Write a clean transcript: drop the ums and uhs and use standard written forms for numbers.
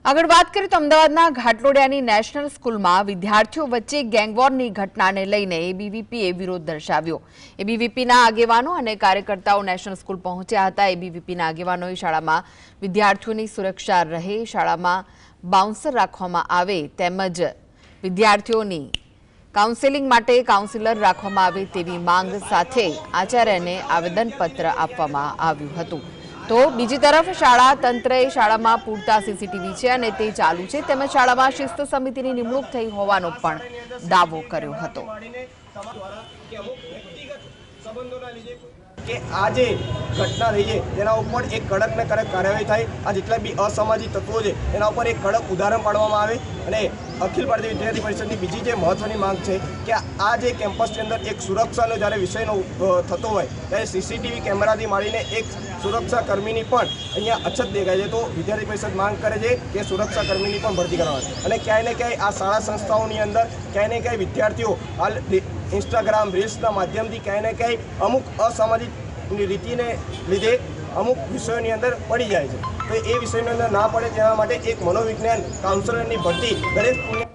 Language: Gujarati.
આગળ વાત કરીએ તો અમદાવાદના ઘાટલોડિયાની નેશનલ સ્કૂલમાં વિદ્યાર્થીઓ વચ્ચે ગેંગવોરની ઘટનાને લઈને એબીવીપીએ વિરોધ દર્શાવ્યો। એબીવીપીના આગેવાનો અને કાર્યકર્તાઓ નેશનલ સ્કૂલ પહોંચ્યા હતા। એબીવીપીના આગેવાનોએ શાળામાં વિદ્યાર્થીઓની સુરક્ષા રહે, શાળામાં બાઉન્સર રાખવામાં આવે તેમજ વિદ્યાર્થીઓની કાઉન્સેલિંગ માટે કાઉન્સિલર રાખવામાં આવે તેવી માંગ સાથે આચાર્યને આવેદનપત્ર આપવામાં આવ્યું હતું। तो बीजी तरफ शाळा तंत्रे शाळामां पूरता सीसीटीवी छे अने ते चालू छे तेमज शाळामां शिस्त समितिनी निमणूक थई होવાનો पण दावो कर्यो हतो। કે આ જે ઘટના રહી છે તેના ઉપર એક કડક ને કડક કાર્યવાહી થાય। આ જેટલા બી અસામાજિક તત્વો છે તેના ઉપર એક કડક ઉદાહરણ પાડવામાં આવે। અને અખિલ ભારતીય વિદ્યાર્થી પરિષદની બીજી જે મહત્વની માંગ છે કે આ જે કેમ્પસની અંદર એક સુરક્ષાનો જ્યારે વિષયનો થતો હોય ત્યારે સીસીટીવી કેમેરાથી માંડીને એક સુરક્ષા કર્મીની પણ અહીંયા અછત દેખાય છે। તો વિદ્યાર્થી પરિષદ માંગ કરે છે કે સુરક્ષા કર્મીની પણ ભરતી કરવામાં આવે અને ક્યાંય ને ક્યાંય આ શાળા સંસ્થાઓની અંદર ક્યાંય ને ક્યાંય વિદ્યાર્થીઓ હાલ इंस्टाग्राम रील्सना माध्यमथी कहीं ने कहीं अमुक असामाजिक रीतिने लीधे अमुक विषयों अंदर पड़ी जाए। तो ये विषय अंदर ना पड़े तेना माटे एक मनोविज्ञान काउंसलर की भर्ती दरेक